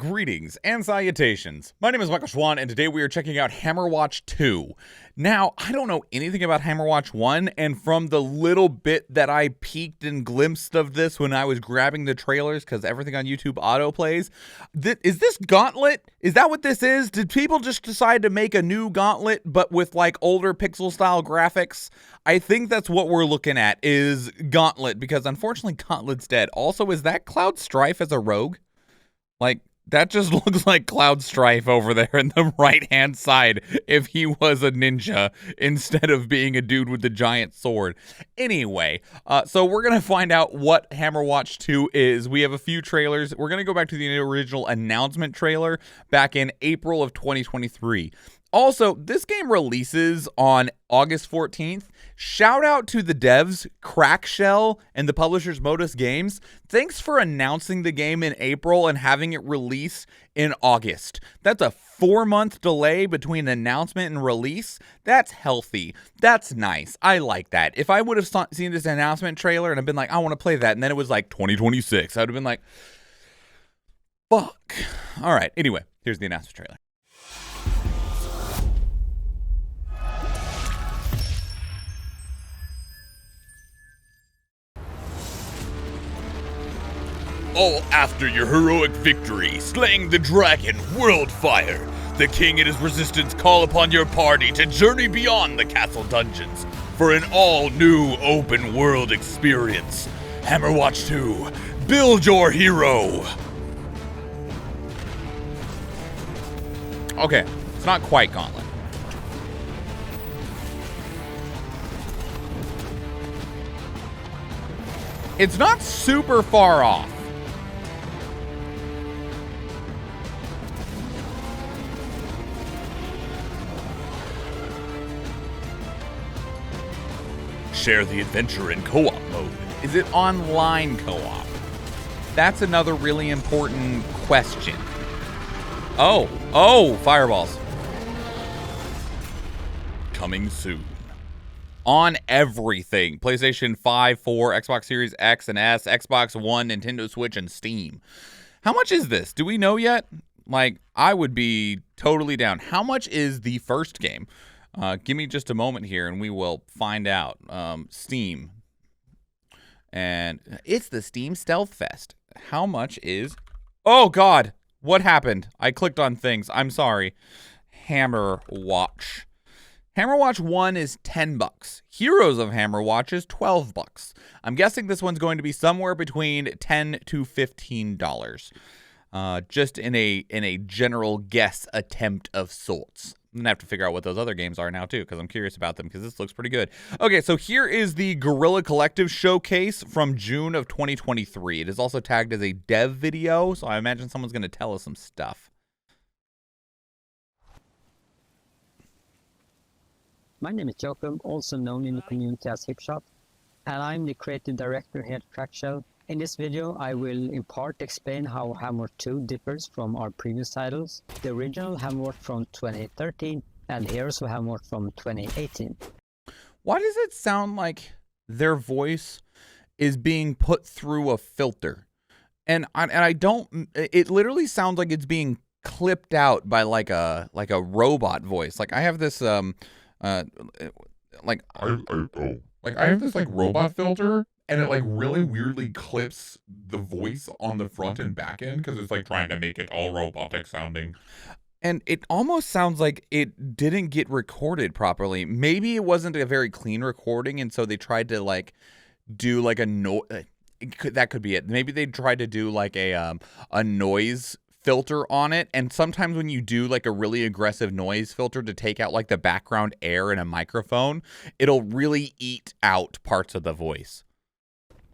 Greetings and salutations. My name is Michael Schwahn, and today we are checking out Hammerwatch II. Now, I don't know anything about Hammerwatch 1, and from the little bit that I peeked and glimpsed of this when I was grabbing the trailers, because everything on YouTube autoplays, is this Gauntlet? Is that what this is? Did people just decide to make a new Gauntlet, but with like older pixel-style graphics? I think that's what we're looking at, is Gauntlet, because unfortunately Gauntlet's dead. Also, is that Cloud Strife as a rogue? Like, that just looks like Cloud Strife over there in the right-hand side if he was a ninja instead of being a dude with the giant sword. Anyway, so we're going to find out what Hammerwatch 2 is. We have a few trailers. We're going to go back to the original announcement trailer back in April of 2023. Also, this game releases on August 14th. Shout out to the devs, Crackshell, and the publishers Modus Games. Thanks for announcing the game in April and having it release in August. That's a 4-month delay between announcement and release. That's healthy. That's nice. I like that. If I would have seen this announcement trailer and I've been like, I want to play that, and then it was like 2026, I would have been like, fuck. All right, anyway, here's the announcement trailer. All after your heroic victory, slaying the dragon Worldfire, the king and his resistance call upon your party to journey beyond the castle dungeons for an all-new open-world experience. Hammerwatch 2, build your hero! Okay, it's not quite Gauntlet. It's not super far off. Share the adventure in co-op mode. Is it online co-op? That's another really important question. Oh, fireballs. Coming soon. On everything. PlayStation 5, 4, Xbox Series X and S, Xbox One, Nintendo Switch, and Steam. How much is this? Do we know yet? Like, I would be totally down. How much is the first game? Give me just a moment here and we will find out. Steam. And it's the Steam Stealth Fest. How much is... Oh, God. What happened? I clicked on things. I'm sorry. Hammerwatch. Hammerwatch 1 is $10. Heroes of Hammerwatch is $12. I'm guessing this one's going to be somewhere between $10 to $15. Just in a general guess attempt of sorts. I'm gonna have to figure out what those other games are now too, because I'm curious about them, because this looks pretty good. Okay, so here is the Guerrilla Collective showcase from June of 2023. It is also tagged as a dev video, so I imagine someone's gonna tell us some stuff. My name is Jacob, also known in the community as Hipshot, and I'm the creative director here at Crackshell. In this video, I will in part explain how Hammerwatch 2 differs from our previous titles, the original Hammerwatch from 2013 and Heroes of Hammerwatch from 2018. Why does it sound like their voice is being put through a filter? And I don't, it literally sounds like it's being clipped out by like a robot voice. Like I have this I have this like robot filter, and it like really weirdly clips the voice on the front and back end because it's like trying to make it all robotic sounding. And it almost sounds like it didn't get recorded properly. Maybe it wasn't a very clean recording, and so they tried to like do like a that could be it. Maybe they tried to do like a noise filter on it, and sometimes when you do like a really aggressive noise filter to take out like the background air in a microphone, it'll really eat out parts of the voice.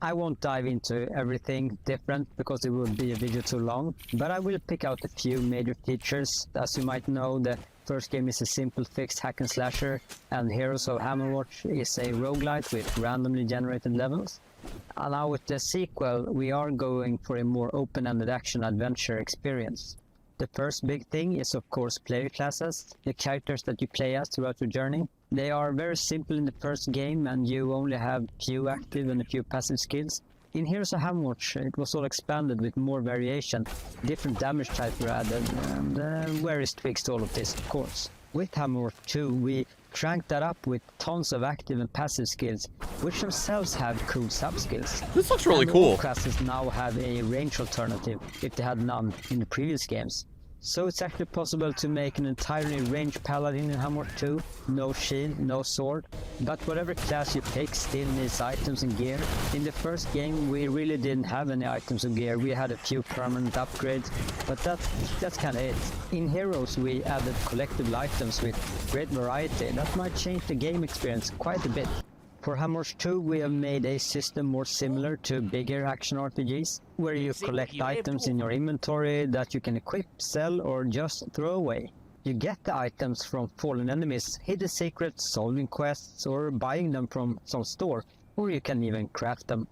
I won't dive into everything different because it would be a video too long, but I will pick out a few major features. As you might know, the first game is a simple fixed hack and slasher, and Heroes of Hammerwatch is a roguelite with randomly generated levels. And now with the sequel, we are going for a more open-ended action-adventure experience. The first big thing is of course player classes, the characters that you play as throughout your journey. They are very simple in the first game, and you only have few active and a few passive skills. In Heroes of Hammerwatch, it was all expanded with more variation. Different damage types were added, and various tweaks to all of this, of course. With Hammerwatch 2, we cranked that up with tons of active and passive skills, which themselves have cool sub-skills. This looks really and cool. All classes now have a range alternative, if they had none in the previous games. So it's actually possible to make an entirely ranged paladin in Hammerwatch 2, no shield, no sword, but whatever class you pick still needs items and gear. In the first game we really didn't have any items or gear, we had a few permanent upgrades, but that's kinda it. In Heroes we added collectible items with great variety, that might change the game experience quite a bit. For Hammerwatch 2 we have made a system more similar to bigger action RPGs, where you collect items in your inventory that you can equip, sell or just throw away. You get the items from fallen enemies, hidden secrets, solving quests or buying them from some store, or you can even craft them.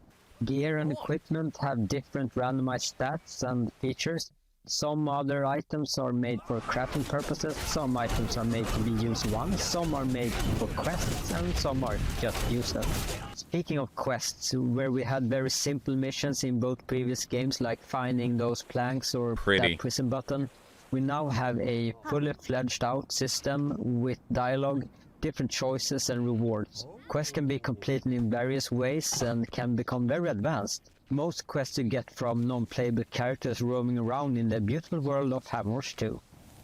Gear and equipment have different randomized stats and features. Some other items are made for crafting purposes, some items are made to be used once, some are made for quests, and some are just useless. Speaking of quests, where we had very simple missions in both previous games, like finding those planks or that prison button, we now have a fully fledged out system with dialogue, different choices and rewards. Quests can be completed in various ways and can become very advanced. Most quests you get from non-playable characters roaming around in the beautiful world of Hammerwatch 2.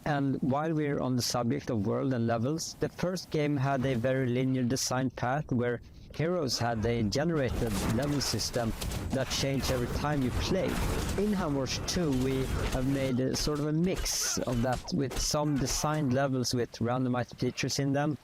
And while we're on the subject of world and levels, the first game had a very linear design path where Heroes had a generated level system that changed every time you played. In Hammerwatch 2 we have made a sort of a mix of that with some designed levels with randomized features in them,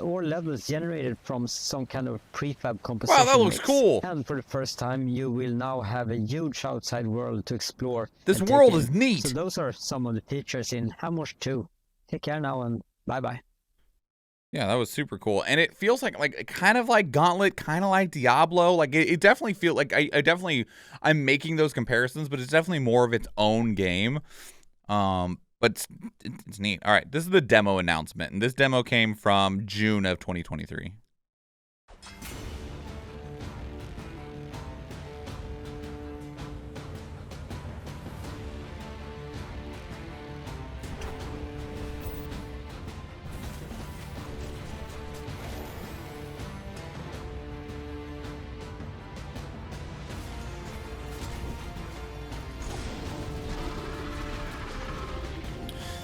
or levels generated from some kind of prefab composition. Wow, that looks mix. cool! And for the first time you will now have a huge outside world to explore. This world is neat! So those are some of the features in Hammerwatch 2. Take care now and bye-bye. Yeah, that was super cool. And it feels like kind of like Gauntlet, kind of like Diablo. Like it definitely feels like I'm making those comparisons, but it's definitely more of its own game. But it's neat. All right, this is the demo announcement, and this demo came from June of 2023.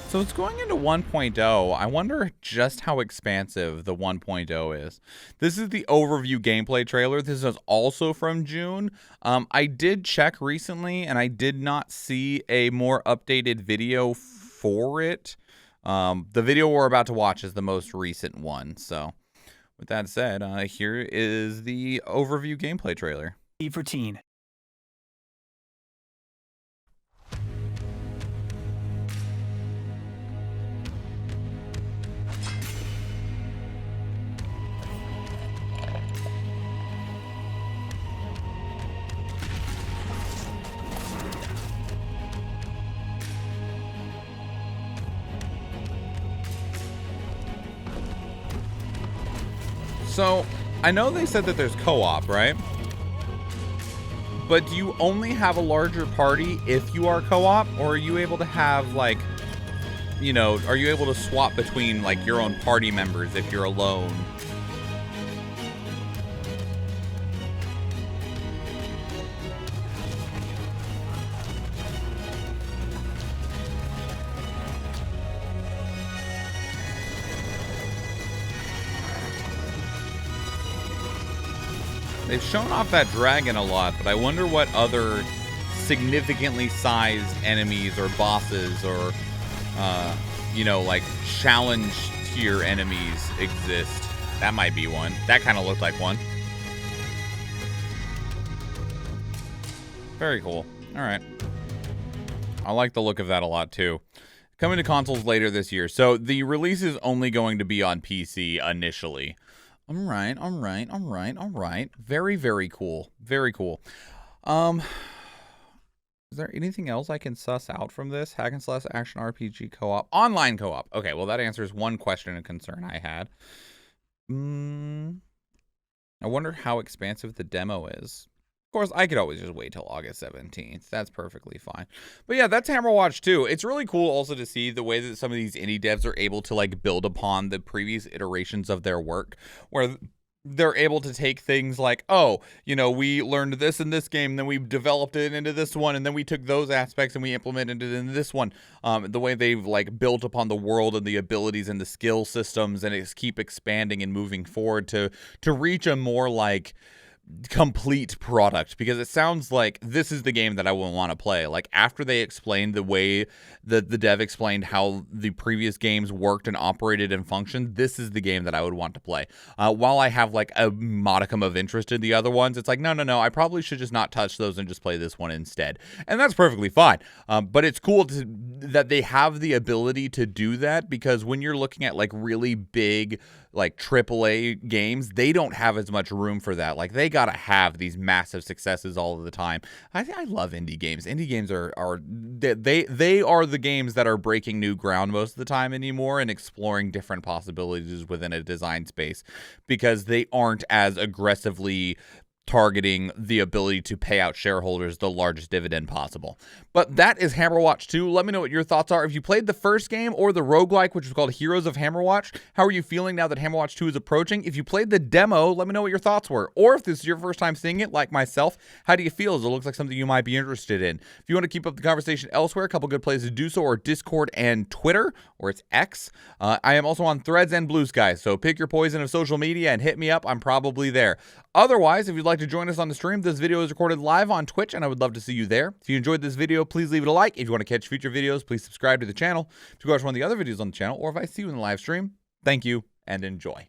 So it's going into 1.0. I wonder just how expansive the 1.0 is. This is the overview gameplay trailer. This is also from June. I did check recently, and I did not see a more updated video for it. The video we're about to watch is the most recent one. So with that said, here is the overview gameplay trailer. For teen. So, I know they said that there's co-op, right? But do you only have a larger party if you are co-op? Or are you able to have, like, you know, are you able to swap between, like, your own party members if you're alone? They've shown off that dragon a lot, but I wonder what other significantly sized enemies or bosses or, you know, like challenge tier enemies exist. That might be one. That kind of looked like one. Very cool. All right. I like the look of that a lot too. Coming to consoles later this year. So the release is only going to be on PC initially. All right. Very, very cool. Very cool. Is there anything else I can suss out from this? Hack and slash action RPG co-op. Online co-op. Okay, well, that answers one question and concern I had. I wonder how expansive the demo is. Of course, I could always just wait till August 17th. That's perfectly fine. But yeah, that's Hammerwatch 2. It's really cool also to see the way that some of these indie devs are able to like build upon the previous iterations of their work, where they're able to take things like, oh, you know, we learned this in this game, then we developed it into this one, and then we took those aspects and we implemented it into this one. The way they've like built upon the world and the abilities and the skill systems, and it's keep expanding and moving forward to reach a more like complete product, because it sounds like this is the game that I would want to play. Like after they explained the way that the dev explained how the previous games worked and operated and functioned, this is the game that I would want to play. While I have like a modicum of interest in the other ones, it's like, no, I probably should just not touch those and just play this one instead. And that's perfectly fine. But it's cool that they have the ability to do that, because when you're looking at like really big like AAA games, they don't have as much room for that. Like they gotta have these massive successes all of the time. I love indie games. Indie games are they are the games that are breaking new ground most of the time anymore and exploring different possibilities within a design space, because they aren't as aggressively targeting the ability to pay out shareholders the largest dividend possible. But that is Hammerwatch 2. Let me know what your thoughts are. If you played the first game or the roguelike, which was called Heroes of Hammerwatch, how are you feeling now that Hammerwatch 2 is approaching? If you played the demo, let me know what your thoughts were. Or if this is your first time seeing it, like myself, how do you feel? Does it look like something you might be interested in? If you want to keep up the conversation elsewhere, a couple good places to do so are Discord and Twitter, or it's X. I am also on Threads and Blue Sky, so pick your poison of social media and hit me up. I'm probably there. Otherwise, if you'd like to join us on the stream, this video is recorded live on Twitch, and I would love to see you there. If you enjoyed this video, please leave it a like. If you want to catch future videos, please subscribe to the channel. If you watch one of the other videos on the channel, or if I see you in the live stream, thank you and enjoy.